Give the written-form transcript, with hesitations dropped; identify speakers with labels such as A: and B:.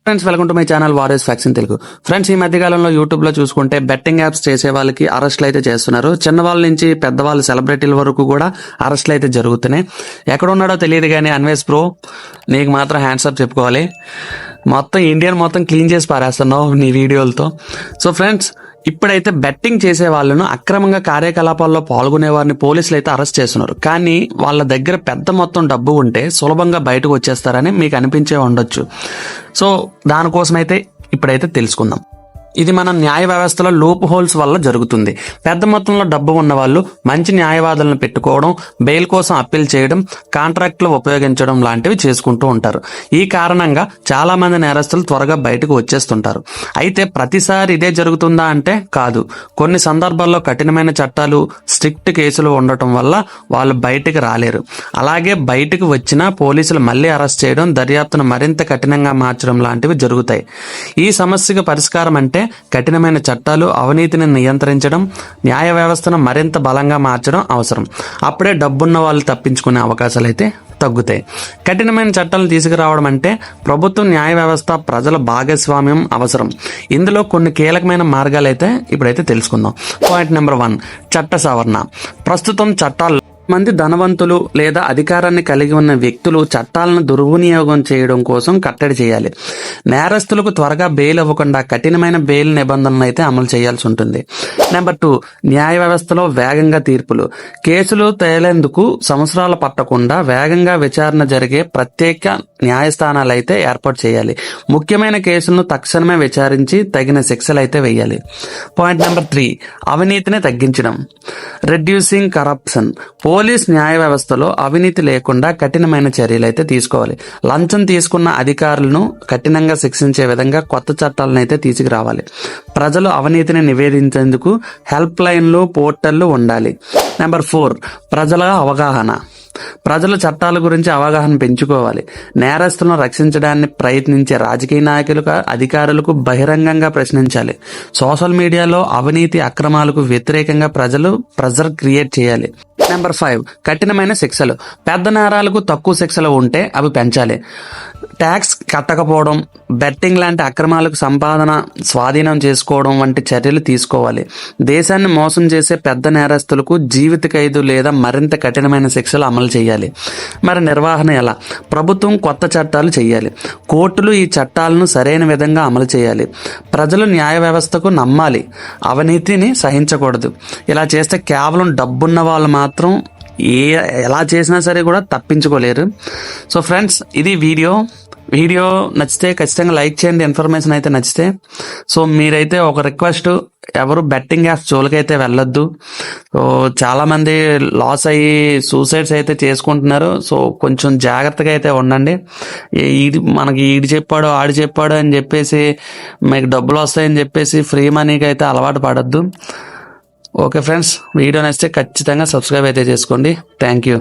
A: Friends, welcome to my channel warriors facts in Telugu. Friends, ఈ మధ్యకాలంలో YouTube లో చూసుకుంటే బెట్టింగ్ యాప్స్ చేసే వాళ్ళకి అరెస్టులు అయితే చేస్తున్నారు. చిన్నవాళ్ళ నుంచి పెద్దవాళ్ళ సెలబ్రిటీల వరకు కూడా అరెస్టులు అయితే జరుగుతున్నాయి. ఎక్కడ ఉన్నాడో తెలియదు కానీ అన్వేష్ బ్రో, నీకు మాత్రం హ్యాండ్స్ అప్ చెప్పుకోవాలి. మొత్తం ఇండియన్ మొత్తం క్లీన్ చేసి పారేస్తున్నావు నీ వీడియోలతో. సో ఫ్రెండ్స్, ఇప్పుడైతే బెట్టింగ్ చేసే వాళ్ళను అక్రమంగా కార్యకలాపాల్లో పాల్గొనే వారిని పోలీసులు అయితే అరెస్ట్ చేస్తున్నారు. కానీ వాళ్ళ దగ్గర పెద్ద మొత్తం డబ్బు ఉంటే సులభంగా బయటకు వచ్చేస్తారని మీకు అనిపించే ఉండొచ్చు. సో దానికోసమైతే ఇప్పుడైతే తెలుసుకుందాం. ఇది మన న్యాయ వ్యవస్థలో లూప్ హోల్స్ వల్ల జరుగుతుంది. పెద్ద మొత్తంలో డబ్బు ఉన్న వాళ్ళు మంచి న్యాయవాదులను పెట్టుకోవడం, బెయిల్ కోసం అప్పీల్ చేయడం, కాంట్రాక్ట్లు ఉపయోగించడం లాంటివి చేసుకుంటూ ఉంటారు. ఈ కారణంగా చాలా మంది నేరస్తులు త్వరగా బయటకు వచ్చేస్తుంటారు. అయితే ప్రతిసారి ఇదే జరుగుతుందా అంటే కాదు. కొన్ని సందర్భాల్లో కఠినమైన చట్టాలు, స్ట్రిక్ట్ కేసులు ఉండటం వల్ల వాళ్ళు బయటకు రాలేరు. అలాగే బయటకు వచ్చినా పోలీసులు మళ్ళీ అరెస్ట్ చేయడం, దర్యాప్తును మరింత కఠినంగా మార్చడం లాంటివి జరుగుతాయి. ఈ సమస్యకు పరిష్కారం అంటే కఠినమైన చట్టాలు, అవినీతిని నియంత్రించడం, న్యాయ వ్యవస్థను మరింత బలంగా మార్చడం అవసరం. అప్పుడే డబ్బున్న వాళ్ళు తప్పించుకునే అవకాశాలు అయితే తగ్గుతాయి. కఠినమైన చట్టాలను తీసుకురావడం అంటే ప్రభుత్వం, న్యాయ వ్యవస్థ, ప్రజల భాగస్వామ్యం అవసరం. ఇందులో కొన్ని కీలకమైన మార్గాలు అయితే ఇప్పుడైతే తెలుసుకుందాం. పాయింట్ నెంబర్ 1, చట్ట సవరణ. ప్రస్తుతం చట్టాలు మంది ధనవంతులు లేదా అధికారాన్ని కలిగి ఉన్న వ్యక్తులు చట్టాలను దుర్వినియోగం చేయడం కోసం కట్టడి చేయాలి. నేరస్తులకు త్వరగా బెయిల్ ఇవ్వకుండా కఠినమైన బెయిల్ నిబంధనలు అయితే అమలు చేయాల్సి ఉంటుంది. నెంబర్ 2, న్యాయ వ్యవస్థలో వేగంగా తీర్పులు. కేసులు తేలేందుకు సంవత్సరాలు పట్టకుండా వేగంగా విచారణ జరిగే ప్రత్యేక న్యాయస్థానాలు అయితే ఏర్పాటు చేయాలి. ముఖ్యమైన కేసులను తక్షణమే విచారించి తగిన శిక్షలు అయితే వేయాలి. పాయింట్ నెంబర్ 3, అవినీతిని తగ్గించడం. Reducing corruption. పోలీస్ న్యాయ వ్యవస్థలో అవినీతి లేకుండా కఠినమైన చర్యలు అయితే తీసుకోవాలి. లంచం తీసుకున్న అధికారులను కఠినంగా శిక్షించే విధంగా కొత్త చట్టాలను అయితే తీసుకురావాలి. ప్రజలు అవినీతిని నివేదించేందుకు హెల్ప్ లైన్లు, పోర్టళ్లు ఉండాలి. నెంబర్ 4, ప్రజల అవగాహన. ప్రజలు చట్టాల గురించి అవగాహన పెంచుకోవాలి. నేరస్తులను రక్షించడాన్ని ప్రయత్నించే రాజకీయ నాయకులకు, అధికారులకు బహిరంగంగా ప్రశ్నించాలి. సోషల్ మీడియాలో అవినీతి, అక్రమాలకు వ్యతిరేకంగా ప్రజలు ప్రెజర్ క్రియేట్ చేయాలి. నెంబర్ 5, కఠినమైన శిక్షలు. పెద్ద నేరాలకు తక్కువ శిక్షలు ఉంటే అవి పెంచాలి. ట్యాక్స్ కట్టకపోవడం, బెట్టింగ్ లాంటి అక్రమాలకు సంపాదన స్వాధీనం చేసుకోవడం వంటి చర్యలు తీసుకోవాలి. దేశాన్ని మోసం చేసే పెద్ద నేరస్తులకు జీవిత ఖైదు లేదా మరింత కఠినమైన శిక్షలు అమలు చేయాలి. మరి నిర్వహణ ఎలా? ప్రభుత్వం కొత్త చట్టాలు చేయాలి. కోర్టులు ఈ చట్టాలను సరైన విధంగా అమలు చేయాలి. ప్రజలు న్యాయ వ్యవస్థకు నమ్మాలి. అవినీతిని సహించకూడదు. ఇలా చేస్తే కేవలం డబ్బున్న వాళ్ళు మాత్రం ఎలా చేసినా సరే కూడా తప్పించుకోలేరు. సో ఫ్రెండ్స్, ఇది వీడియో నచ్చితే ఖచ్చితంగా లైక్ చేయండి. ఇన్ఫర్మేషన్ అయితే నచ్చితే. సో మీరైతే ఒక రిక్వెస్ట్, ఎవరు బెట్టింగ్ యాప్స్ జోలికైతే వెళ్ళొద్దు. సో చాలా మంది లాస్ అయ్యి సూసైడ్స్ అయితే చేసుకుంటున్నారు. సో కొంచెం జాగ్రత్తగా అయితే ఉండండి. మనకి ఈడు చెప్పాడు, ఆడు చెప్పాడు అని చెప్పేసి మీకు డబ్బులు వస్తాయని చెప్పేసి ఫ్రీ మనీకి అయితే అలవాటు పడద్దు. ఓకే ఫ్రెండ్స్, వీడియో నచ్చితే ఖచ్చితంగా సబ్స్క్రైబ్ అయితే చేసుకోండి. Thank you.